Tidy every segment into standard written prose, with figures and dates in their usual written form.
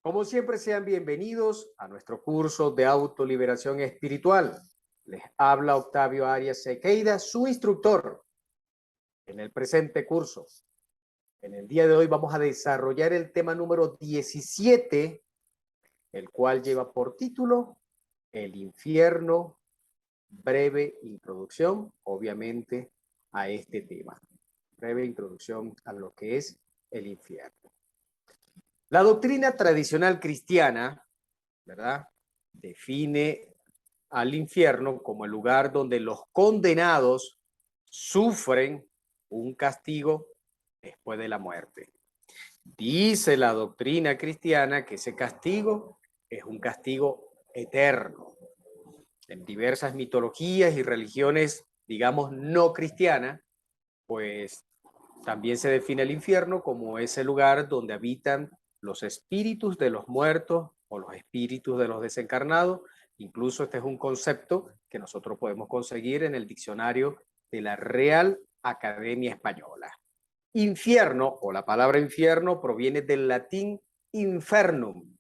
Como siempre, sean bienvenidos a nuestro curso de autoliberación espiritual. Les habla Octavio Arias Sequeira, su instructor en el presente curso. En el día de hoy vamos a desarrollar el tema número 17, el cual lleva por título El infierno, breve introducción, obviamente, a este tema. Breve introducción a lo que es el infierno. La doctrina tradicional cristiana, ¿verdad?, define al infierno como el lugar donde los condenados sufren un castigo después de la muerte. Dice la doctrina cristiana que ese castigo es un castigo eterno. En diversas mitologías y religiones, digamos, no cristianas, pues también se define el infierno como ese lugar donde habitan los espíritus de los muertos o los espíritus de los desencarnados. Incluso este es un concepto que nosotros podemos conseguir en el diccionario de la Real Academia Española. Infierno, o la palabra infierno, proviene del latín infernum.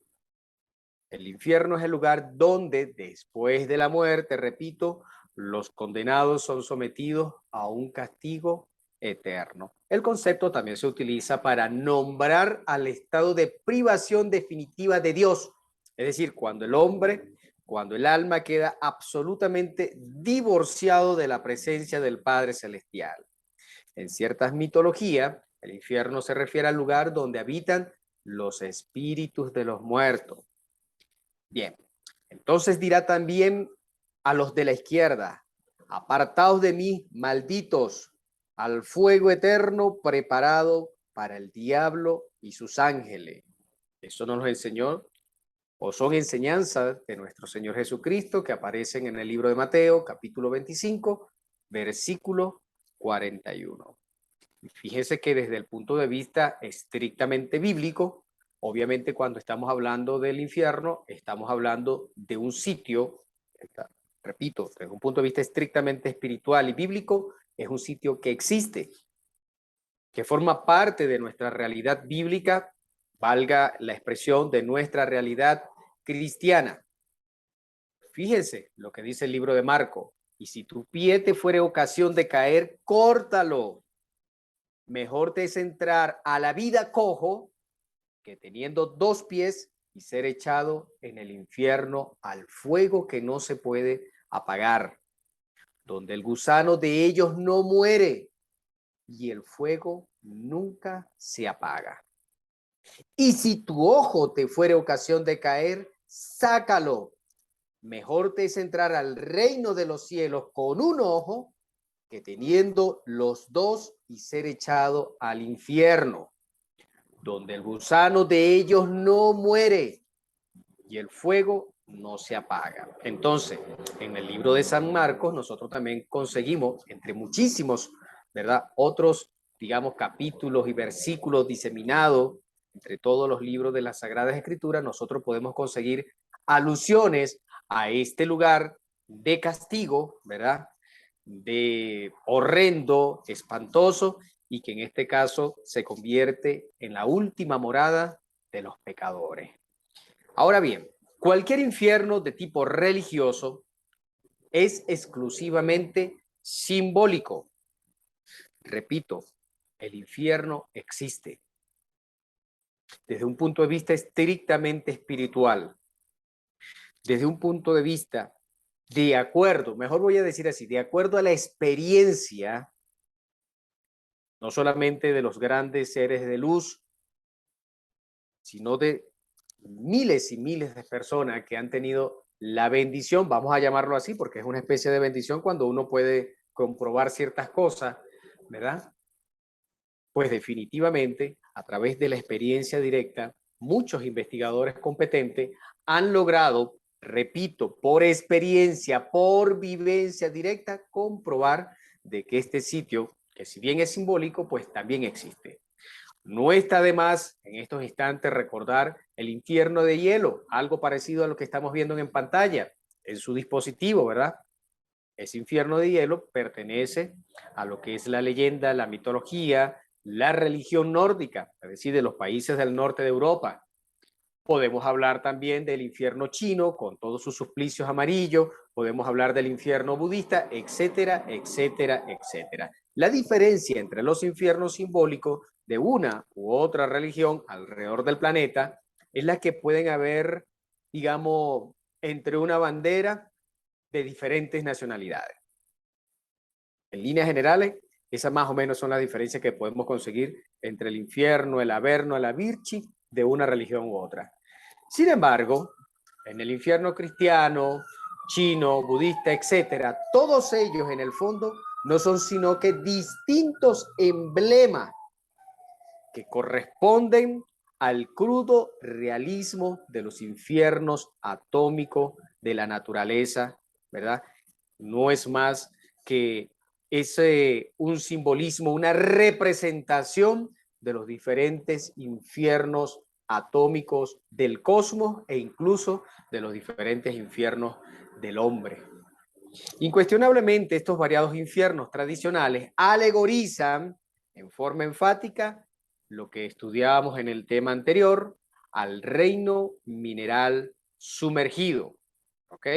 El infierno es el lugar donde, después de la muerte, repito, los condenados son sometidos a un castigo eterno. El concepto también se utiliza para nombrar al estado de privación definitiva de Dios. Es decir, cuando el alma queda absolutamente divorciado de la presencia del Padre Celestial. En ciertas mitologías, el infierno se refiere al lugar donde habitan los espíritus de los muertos. Bien, entonces dirá también a los de la izquierda: apartaos de mí, malditos, al fuego eterno preparado para el diablo y sus ángeles. Eso nos lo enseñó, o son enseñanzas de nuestro Señor Jesucristo que aparecen en el libro de Mateo, capítulo 25, versículo 41. Fíjese que desde el punto de vista estrictamente bíblico, obviamente cuando estamos hablando del infierno, estamos hablando de un sitio, repito, desde un punto de vista estrictamente espiritual y bíblico, es un sitio que existe, que forma parte de nuestra realidad bíblica, valga la expresión, de nuestra realidad cristiana. Fíjense lo que dice el libro de Marcos: y si tu pie te fuere ocasión de caer, córtalo. Mejor te es entrar a la vida cojo que teniendo dos pies y ser echado en el infierno al fuego que no se puede apagar, donde el gusano de ellos no muere y el fuego nunca se apaga. Y si tu ojo te fuere ocasión de caer, sácalo. Mejor te es entrar al reino de los cielos con un ojo que teniendo los dos y ser echado al infierno, donde el gusano de ellos no muere y el fuego no se apaga. Entonces, en el libro de San Marcos, nosotros también conseguimos, entre muchísimos, ¿verdad?, otros, digamos, capítulos y versículos diseminados entre todos los libros de las Sagradas Escrituras, nosotros podemos conseguir alusiones a este lugar de castigo, ¿verdad?, de horrendo, espantoso, y que en este caso se convierte en la última morada de los pecadores. Ahora bien, cualquier infierno de tipo religioso es exclusivamente simbólico. Repito, el infierno existe desde un punto de vista estrictamente espiritual, desde un punto de vista de acuerdo, mejor voy a decir así, de acuerdo a la experiencia, no solamente de los grandes seres de luz, sino de miles y miles de personas que han tenido la bendición, vamos a llamarlo así, porque es una especie de bendición cuando uno puede comprobar ciertas cosas, ¿verdad? Pues definitivamente, a través de la experiencia directa, muchos investigadores competentes han logrado, repito, por experiencia, por vivencia directa, comprobar de que este sitio, que si bien es simbólico, pues también existe. No está de más en estos instantes recordar el infierno de hielo, algo parecido a lo que estamos viendo en pantalla, en su dispositivo, ¿verdad? Ese infierno de hielo pertenece a lo que es la leyenda, la mitología, la religión nórdica, es decir, de los países del norte de Europa. Podemos hablar también del infierno chino con todos sus suplicios amarillos, podemos hablar del infierno budista, etcétera, etcétera, etcétera. La diferencia entre los infiernos simbólicos de una u otra religión alrededor del planeta es la que pueden haber, digamos, entre una bandera de diferentes nacionalidades. En líneas generales, esas más o menos son las diferencias que podemos conseguir entre el infierno, el averno, la virchi de una religión u otra. Sin embargo, en el infierno cristiano, chino, budista, etcétera, todos ellos en el fondo no son sino que distintos emblemas que corresponden al crudo realismo de los infiernos atómicos de la naturaleza, ¿verdad? No es más que un simbolismo, una representación de los diferentes infiernos atómicos del cosmos e incluso de los diferentes infiernos del hombre. Incuestionablemente, estos variados infiernos tradicionales alegorizan en forma enfática lo que estudiábamos en el tema anterior, al reino mineral sumergido. ¿Ok?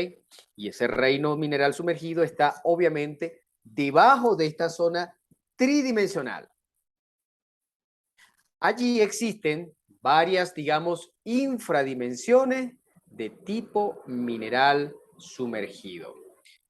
Y ese reino mineral sumergido está obviamente debajo de esta zona tridimensional. Allí existen varias, digamos, infradimensiones de tipo mineral sumergido.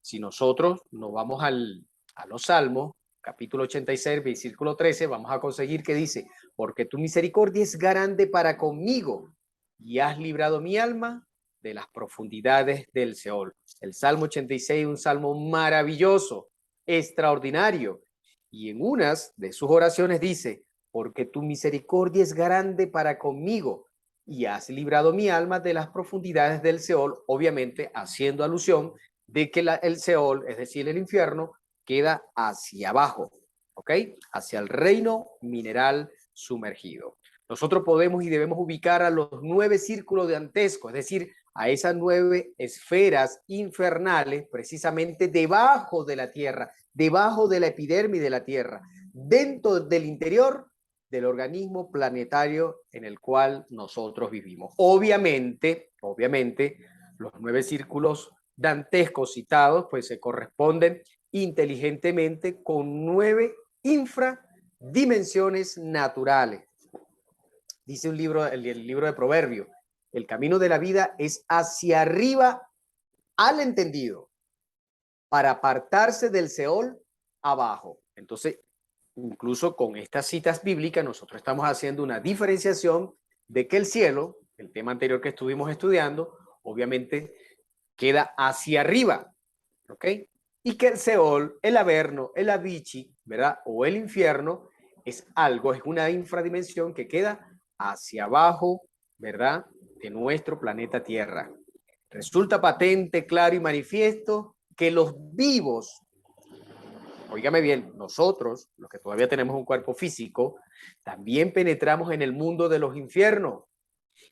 Si nosotros nos vamos a los Salmos, capítulo 86, versículo 13, vamos a conseguir que dice, porque tu misericordia es grande para conmigo y has librado mi alma de las profundidades del Seol. El Salmo 86 es un salmo maravilloso, extraordinario. Y en unas de sus oraciones dice, porque tu misericordia es grande para conmigo y has librado mi alma de las profundidades del Seol, obviamente haciendo alusión de que el Seol, es decir, el infierno, queda hacia abajo, ¿ok? Hacia el reino mineral sumergido. Nosotros podemos y debemos ubicar a los 9 círculos de Dantesco, es decir, a esas 9 esferas infernales, precisamente debajo de la Tierra, debajo de la epidermis de la Tierra, dentro del interior del organismo planetario en el cual nosotros vivimos. Obviamente, los 9 círculos dantescos citados, pues se corresponden inteligentemente con 9 infradimensiones naturales. Dice un libro, el libro de Proverbios, el camino de la vida es hacia arriba al entendido, para apartarse del Seol abajo. Entonces, incluso con estas citas bíblicas, nosotros estamos haciendo una diferenciación de que el cielo, el tema anterior que estuvimos estudiando, obviamente queda hacia arriba, ¿ok? Y que el Seol, el Averno, el Abichi, ¿verdad? O el infierno es algo, es una infradimensión que queda hacia abajo, ¿verdad? De nuestro planeta Tierra. Resulta patente, claro y manifiesto que los vivos, óigame bien, nosotros, los que todavía tenemos un cuerpo físico, también penetramos en el mundo de los infiernos.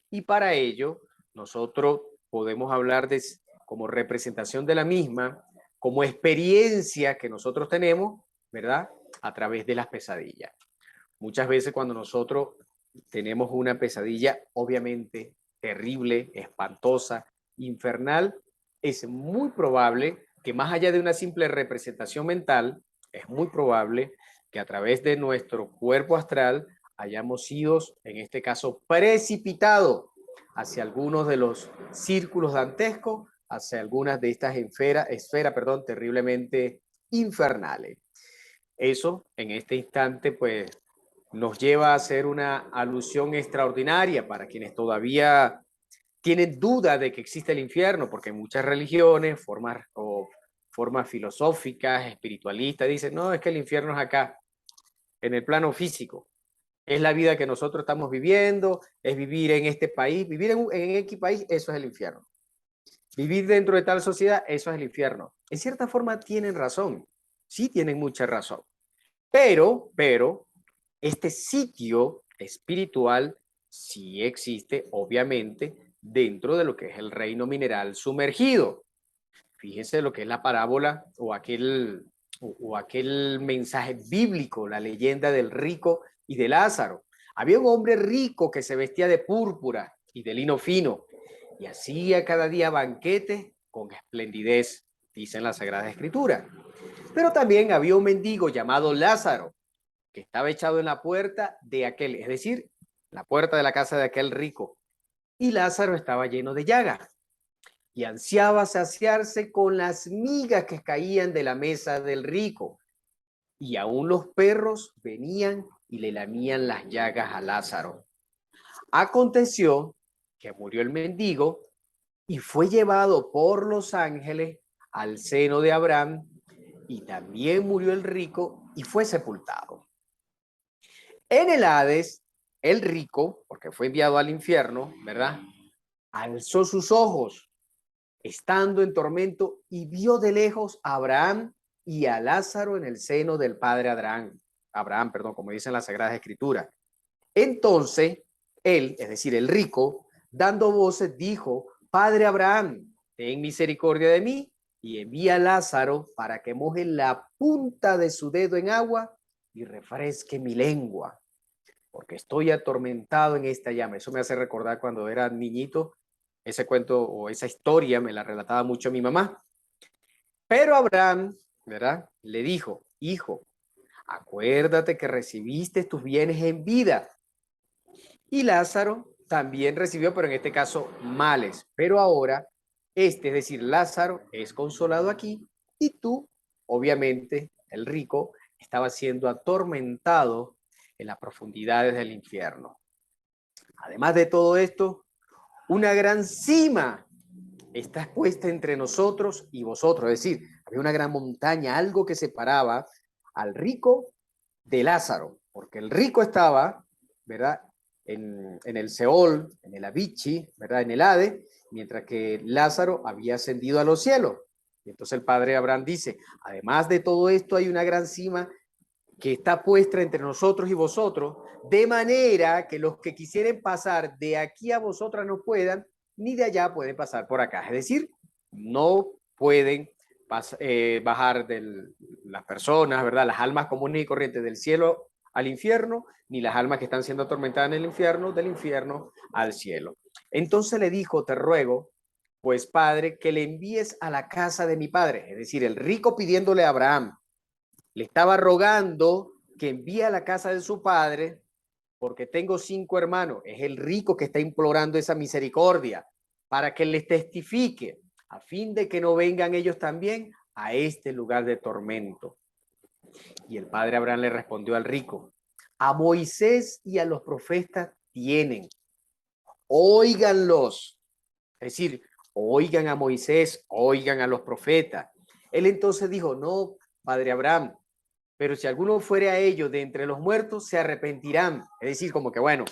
Y para ello, nosotros podemos hablar de, como representación de la misma, como experiencia que nosotros tenemos, ¿verdad? A través de las pesadillas. Muchas veces cuando nosotros tenemos una pesadilla, obviamente terrible, espantosa, infernal, es muy probable que más allá de una simple representación mental, es muy probable que a través de nuestro cuerpo astral hayamos sido, en este caso, precipitados hacia algunos de los círculos dantescos, hacia algunas de estas esferas, terriblemente infernales. Eso, en este instante, pues, nos lleva a hacer una alusión extraordinaria para quienes todavía tienen duda de que existe el infierno, porque muchas religiones, formas filosóficas, espiritualistas, dicen, no, es que el infierno es acá, en el plano físico. Es la vida que nosotros estamos viviendo, es vivir en este país, vivir en X país, eso es el infierno. Vivir dentro de tal sociedad, eso es el infierno. En cierta forma tienen razón, sí tienen mucha razón. Pero, este sitio espiritual sí existe, obviamente, dentro de lo que es el reino mineral sumergido. Fíjense lo que es la parábola o aquel mensaje bíblico, la leyenda del rico y de Lázaro. Había un hombre rico que se vestía de púrpura, y de lino fino, y hacía cada día banquetes con esplendidez, dice en la Sagrada Escritura. Pero también había un mendigo llamado Lázaro, que estaba echado en la puerta de aquel, es decir, la puerta de la casa de aquel rico. Y Lázaro estaba lleno de llagas y ansiaba saciarse con las migas que caían de la mesa del rico. Y aún los perros venían y le lamían las llagas a Lázaro. Aconteció que murió el mendigo y fue llevado por los ángeles al seno de Abraham, y también murió el rico y fue sepultado. En el Hades, el rico, porque fue enviado al infierno, ¿verdad? Alzó sus ojos, estando en tormento, y vio de lejos a Abraham y a Lázaro en el seno del padre Abraham, como dice en la Sagrada Escritura. Entonces, él, es decir, el rico, dando voces, dijo: Padre Abraham, ten misericordia de mí y envía a Lázaro para que moje la punta de su dedo en agua y refresque mi lengua, porque estoy atormentado en esta llama. Eso me hace recordar cuando era niñito, ese cuento o esa historia me la relataba mucho mi mamá. Pero Abraham, ¿verdad?, le dijo: hijo, acuérdate que recibiste tus bienes en vida, y Lázaro también recibió, pero en este caso males. Pero ahora, es decir, Lázaro es consolado aquí, y tú, obviamente, el rico, estaba siendo atormentado en las profundidades del infierno. Además de todo esto, una gran cima está expuesta entre nosotros y vosotros. Es decir, había una gran montaña, algo que separaba al rico de Lázaro, porque el rico estaba, ¿verdad?, en el Seol, en el Abichi, ¿verdad?, en el Hades, mientras que Lázaro había ascendido a los cielos. Y entonces el padre Abraham dice: además de todo esto, hay una gran cima que está puesta entre nosotros y vosotros, de manera que los que quisieren pasar de aquí a vosotras no puedan, ni de allá pueden pasar por acá. Es decir, no pueden bajar las personas, ¿verdad?, las almas comunes y corrientes del cielo al infierno, ni las almas que están siendo atormentadas en el infierno, del infierno al cielo. Entonces le dijo: te ruego, pues, padre, que le envíes a la casa de mi padre. Es decir, el rico pidiéndole a Abraham, le estaba rogando que envíe a la casa de su padre, porque tengo 5 hermanos. Es el rico que está implorando esa misericordia para que les testifique, a fin de que no vengan ellos también a este lugar de tormento. Y el padre Abraham le respondió al rico: a Moisés y a los profetas tienen, óiganlos. Es decir, oigan a Moisés, oigan a los profetas. Él entonces dijo: no, padre Abraham, pero si alguno fuere a ellos de entre los muertos, se arrepentirán. Es decir, como que bueno,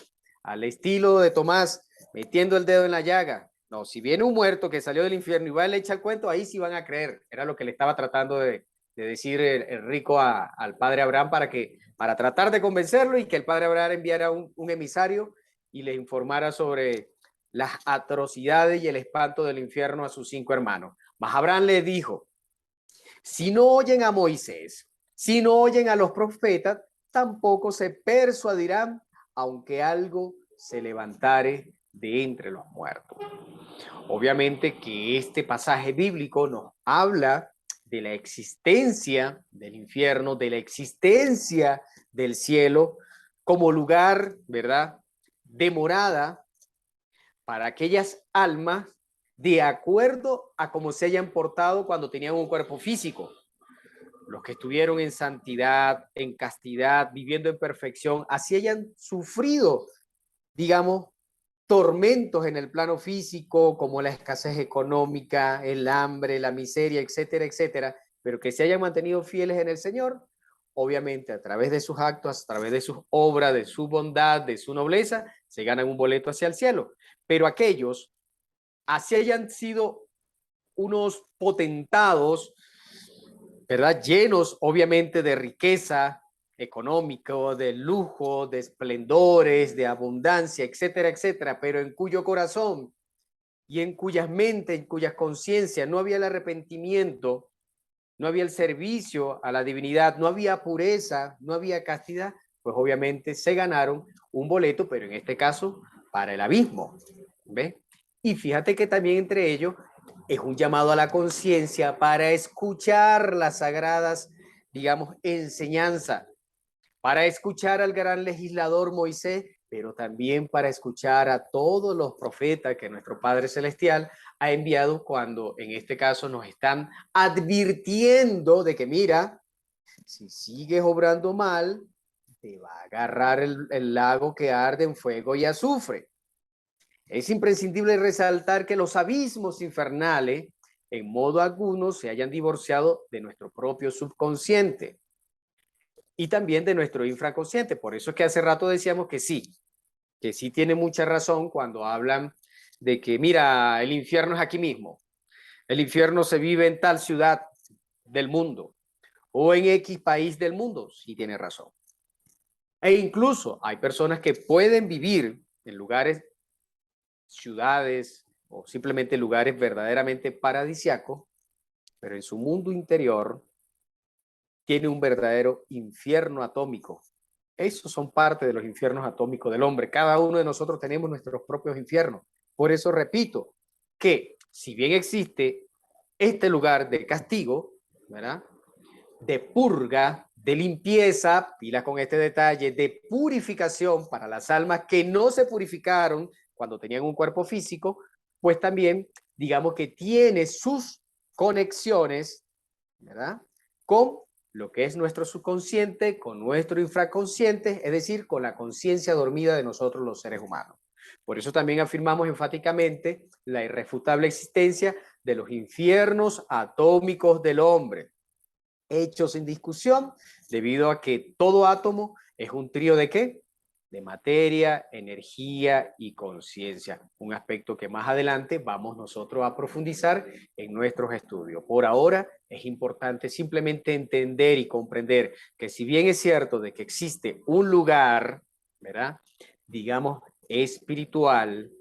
al estilo de Tomás, metiendo el dedo en la llaga. No, si viene un muerto que salió del infierno y va a le echar el cuento, ahí sí van a creer. Era lo que le estaba tratando de decir el rico al padre Abraham, para tratar de convencerlo, y que el padre Abraham enviara un emisario y le informara sobre las atrocidades y el espanto del infierno a sus 5 hermanos. Mas Abraham le dijo: si no oyen a Moisés, si no oyen a los profetas, tampoco se persuadirán, aunque algo se levantare de entre los muertos. Obviamente que este pasaje bíblico nos habla de la existencia del infierno, de la existencia del cielo como lugar, ¿verdad?, de morada para aquellas almas de acuerdo a cómo se hayan portado cuando tenían un cuerpo físico. Los que estuvieron en santidad, en castidad, viviendo en perfección, así hayan sufrido, digamos, tormentos en el plano físico, como la escasez económica, el hambre, la miseria, etcétera, etcétera, pero que se hayan mantenido fieles en el Señor, obviamente a través de sus actos, a través de sus obras, de su bondad, de su nobleza, se ganan un boleto hacia el cielo. Pero aquellos, así hayan sido unos potentados, ¿verdad?, llenos obviamente de riqueza económico, de lujo, de esplendores, de abundancia, etcétera, etcétera, pero en cuyo corazón y en cuyas mentes, en cuyas conciencias no había el arrepentimiento, no había el servicio a la divinidad, no había pureza, no había castidad, pues obviamente se ganaron un boleto, pero en este caso para el abismo. ¿Ve? Y fíjate que también entre ellos es un llamado a la conciencia para escuchar las sagradas, digamos, enseñanzas, para escuchar al gran legislador Moisés, pero también para escuchar a todos los profetas que nuestro Padre Celestial ha enviado cuando en este caso nos están advirtiendo de que mira, si sigues obrando mal, te va a agarrar el lago que arde en fuego y azufre. Es imprescindible resaltar que los abismos infernales en modo alguno se hayan divorciado de nuestro propio subconsciente y también de nuestro infraconsciente. Por eso es que hace rato decíamos que sí tiene mucha razón cuando hablan de que, mira, el infierno es aquí mismo, el infierno se vive en tal ciudad del mundo o en X país del mundo. Sí tiene razón. E incluso hay personas que pueden vivir en lugares, ciudades o simplemente lugares verdaderamente paradisíacos, pero en su mundo interior tiene un verdadero infierno atómico. Esos son parte de los infiernos atómicos del hombre. Cada uno de nosotros tenemos nuestros propios infiernos. Por eso repito que si bien existe este lugar de castigo, ¿verdad? De purga, de limpieza, pila con este detalle, de purificación para las almas que no se purificaron cuando tenían un cuerpo físico, pues también digamos que tiene sus conexiones, ¿verdad? Con lo que es nuestro subconsciente, con nuestro infraconsciente, es decir, con la conciencia dormida de nosotros los seres humanos. Por eso también afirmamos enfáticamente la irrefutable existencia de los infiernos atómicos del hombre, hechos sin discusión, debido a que todo átomo es un trío de ¿qué? De materia, energía y conciencia. Un aspecto que más adelante vamos nosotros a profundizar en nuestros estudios. Por ahora es importante simplemente entender y comprender que si bien es cierto de que existe un lugar, ¿verdad? Digamos, espiritual,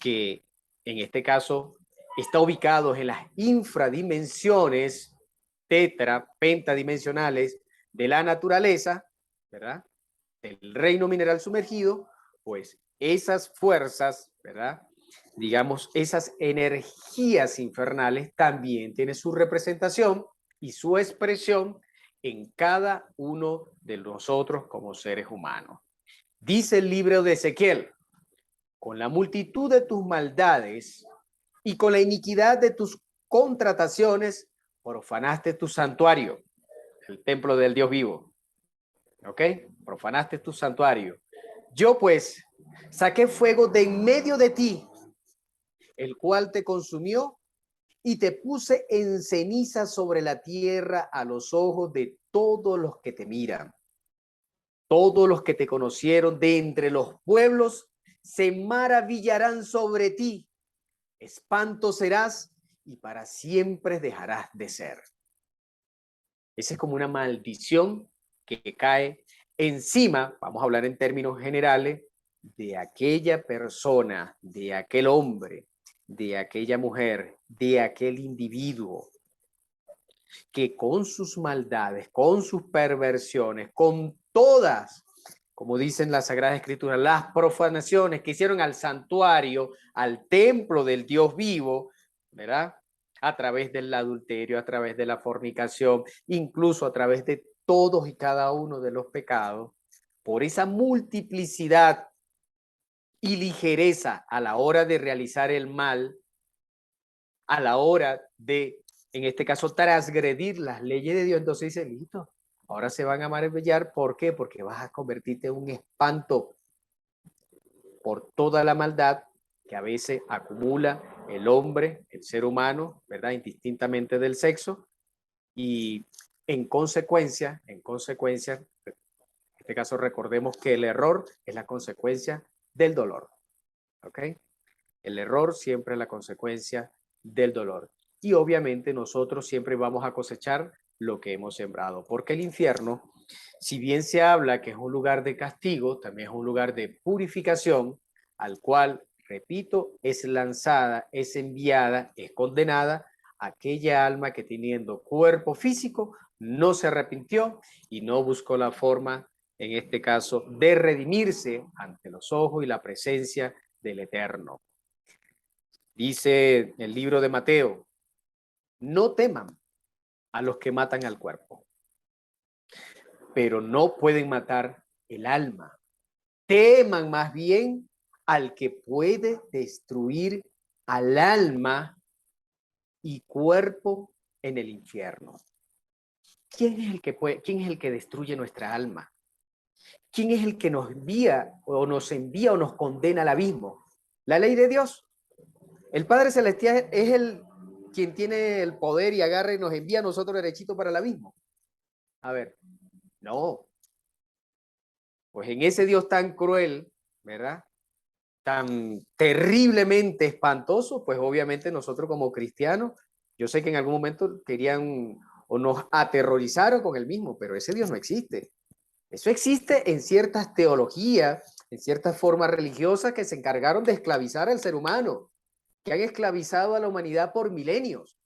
que en este caso está ubicado en las infradimensiones pentadimensionales de la naturaleza, ¿verdad? El reino mineral sumergido, pues esas fuerzas, ¿verdad? Digamos, esas energías infernales también tienen su representación y su expresión en cada uno de nosotros como seres humanos. Dice el libro de Ezequiel: con la multitud de tus maldades y con la iniquidad de tus contrataciones, profanaste tu santuario, el templo del Dios vivo. ¿Ok? Profanaste tu santuario. Yo pues saqué fuego de en medio de ti, el cual te consumió, y te puse en ceniza sobre la tierra a los ojos de todos los que te miran. Todos los que te conocieron de entre los pueblos se maravillarán sobre ti. Espanto serás y para siempre dejarás de ser. Esa es como una maldición que cae encima, vamos a hablar en términos generales, de aquella persona, de aquel hombre, de aquella mujer, de aquel individuo que con sus maldades, con sus perversiones, con todas, como dicen las Sagradas Escrituras, las profanaciones que hicieron al santuario, al templo del Dios vivo, ¿verdad? A través del adulterio, a través de la fornicación, incluso a través de todos y cada uno de los pecados, por esa multiplicidad y ligereza a la hora de realizar el mal, a la hora de, en este caso, transgredir las leyes de Dios. Entonces dice, listo, ahora se van a maravillar. ¿Por qué? Porque vas a convertirte en un espanto por toda la maldad que a veces acumula el hombre, el ser humano, ¿verdad? Indistintamente del sexo. Y en consecuencia, en este caso recordemos que el error es la consecuencia del dolor. ¿Ok? El error siempre es la consecuencia del dolor. Y obviamente nosotros siempre vamos a cosechar lo que hemos sembrado, porque el infierno, si bien se habla que es un lugar de castigo, también es un lugar de purificación, al cual, repito, es lanzada, es enviada, es condenada aquella alma que teniendo cuerpo físico no se arrepintió y no buscó la forma, en este caso, de redimirse ante los ojos y la presencia del Eterno. Dice el libro de Mateo, no teman a los que matan al cuerpo, pero no pueden matar el alma. Teman más bien al que puede destruir al alma y cuerpo en el infierno. ¿Quién es el que destruye nuestra alma? ¿Quién es el que nos envía o nos condena al abismo? La ley de Dios. El Padre Celestial es quien tiene el poder y agarra y nos envía a nosotros derechito para el abismo. A ver, no. Pues en ese Dios tan cruel, ¿verdad? Tan terriblemente espantoso, pues obviamente nosotros como cristianos, yo sé que en algún momento querían o nos aterrorizaron con el mismo, pero ese Dios no existe. Eso existe en ciertas teologías, en ciertas formas religiosas que se encargaron de esclavizar al ser humano, que han esclavizado a la humanidad por milenios,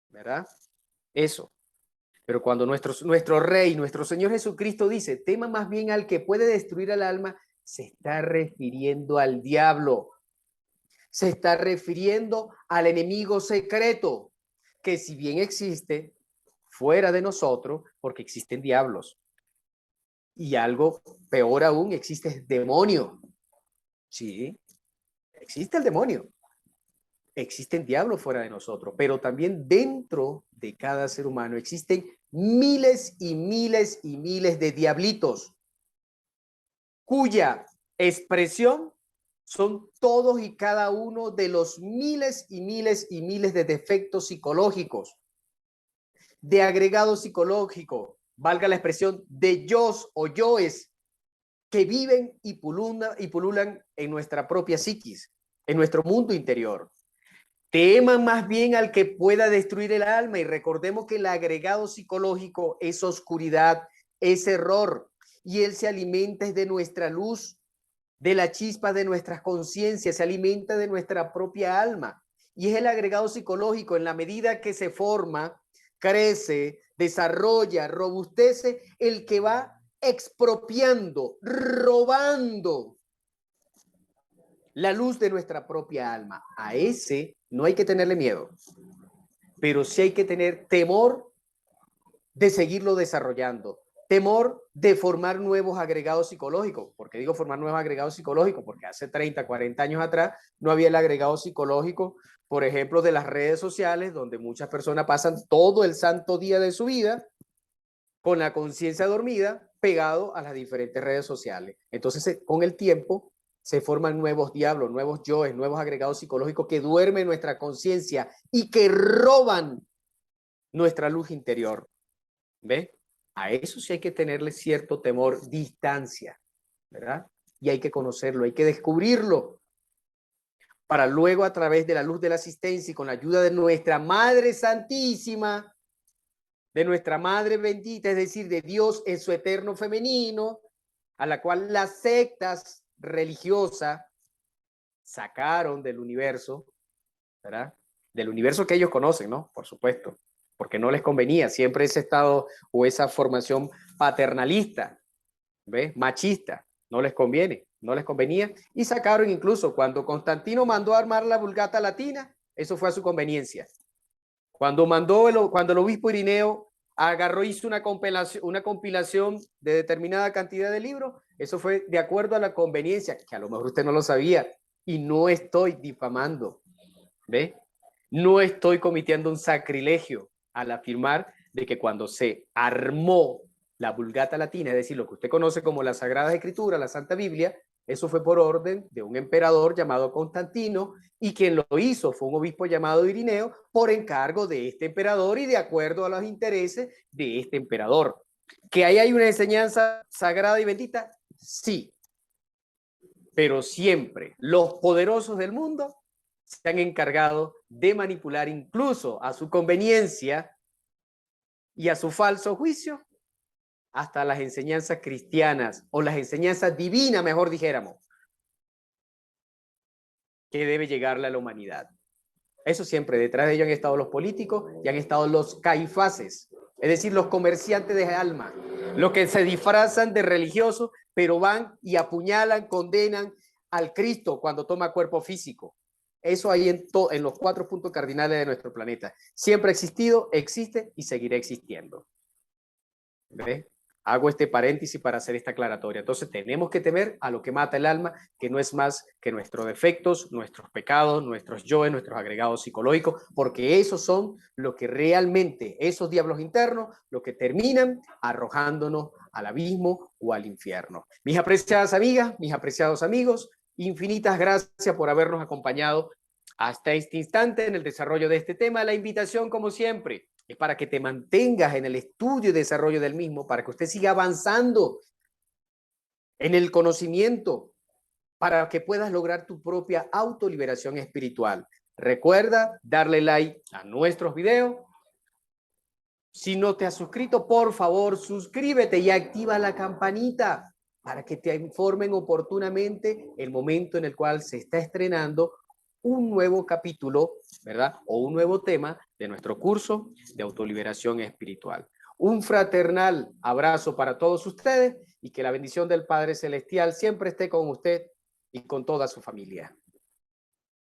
¿verdad? Eso. Pero cuando nuestro Rey, nuestro Señor Jesucristo dice, tema más bien al que puede destruir al alma, se está refiriendo al diablo. Se está refiriendo al enemigo secreto, que si bien existe fuera de nosotros, porque existen diablos. Y algo peor aún, existe el demonio. Sí, existe el demonio. Existen diablos fuera de nosotros, pero también dentro de cada ser humano existen miles y miles y miles de diablitos, cuya expresión son todos y cada uno de los miles y miles y miles de defectos psicológicos, de agregado psicológico, valga la expresión, de yos o yoes que viven y pululan en nuestra propia psiquis, en nuestro mundo interior. Teman más bien al que pueda destruir el alma y recordemos que el agregado psicológico es oscuridad, es error y él se alimenta de nuestra luz, de la chispa de nuestras conciencias, se alimenta de nuestra propia alma y es el agregado psicológico en la medida que se forma, crece, desarrolla, robustece, el que va expropiando, robando la luz de nuestra propia alma. A ese no hay que tenerle miedo, pero sí hay que tener temor de seguirlo desarrollando, temor de formar nuevos agregados psicológicos. ¿Por qué digo formar nuevos agregados psicológicos? Porque hace 30, 40 años atrás no había el agregado psicológico, por ejemplo, de las redes sociales, donde muchas personas pasan todo el santo día de su vida con la conciencia dormida pegado a las diferentes redes sociales. Entonces, con el tiempo, se forman nuevos diablos, nuevos yoes, nuevos agregados psicológicos que duermen nuestra conciencia y que roban nuestra luz interior. ¿Ve? A eso sí hay que tenerle cierto temor, distancia, ¿verdad? Y hay que conocerlo, hay que descubrirlo para luego a través de la luz de la asistencia y con la ayuda de nuestra Madre Santísima, de nuestra Madre bendita, es decir, de Dios en su eterno femenino, a la cual las sectas religiosas sacaron del universo, ¿verdad? Del universo que ellos conocen, ¿no? Por supuesto, porque no les convenía siempre ese estado o esa formación paternalista, ¿ves? Machista, no les conviene, no les convenía, y sacaron incluso cuando Constantino mandó a armar la Vulgata Latina, eso fue a su conveniencia. Cuando el obispo Irineo agarró, hizo una compilación de determinada cantidad de libros, eso fue de acuerdo a la conveniencia, que a lo mejor usted no lo sabía, y no estoy difamando, ¿ve? No estoy cometiendo un sacrilegio al afirmar de que cuando se armó la Vulgata Latina, es decir, lo que usted conoce como las Sagradas Escrituras, la Santa Biblia, eso fue por orden de un emperador llamado Constantino, y quien lo hizo fue un obispo llamado Irineo por encargo de este emperador y de acuerdo a los intereses de este emperador. ¿Que ahí hay una enseñanza sagrada y bendita? Sí, pero siempre los poderosos del mundo se han encargado de manipular incluso a su conveniencia y a su falso juicio hasta las enseñanzas cristianas o las enseñanzas divinas, mejor dijéramos, que debe llegarle a la humanidad. Eso siempre, detrás de ellos han estado los políticos y han estado los caifaces, es decir, los comerciantes de alma, los que se disfrazan de religiosos, pero van y apuñalan, condenan al Cristo cuando toma cuerpo físico. Eso hay en los 4 puntos cardinales de nuestro planeta. Siempre ha existido, existe y seguirá existiendo. ¿Ves? Hago este paréntesis para hacer esta aclaratoria. Entonces tenemos que temer a lo que mata el alma, que no es más que nuestros defectos, nuestros pecados, nuestros yoes, nuestros agregados psicológicos, porque esos son lo que realmente, esos diablos internos, lo que terminan arrojándonos al abismo o al infierno. Mis apreciadas amigas, mis apreciados amigos, infinitas gracias por habernos acompañado hasta este instante en el desarrollo de este tema. La invitación, como siempre, es para que te mantengas en el estudio y desarrollo del mismo, para que usted siga avanzando en el conocimiento, para que puedas lograr tu propia autoliberación espiritual. Recuerda darle like a nuestros videos. Si no te has suscrito, por favor, suscríbete y activa la campanita para que te informen oportunamente el momento en el cual se está estrenando un nuevo capítulo, ¿verdad? O un nuevo tema de nuestro curso de autoliberación espiritual. Un fraternal abrazo para todos ustedes y que la bendición del Padre Celestial siempre esté con usted y con toda su familia.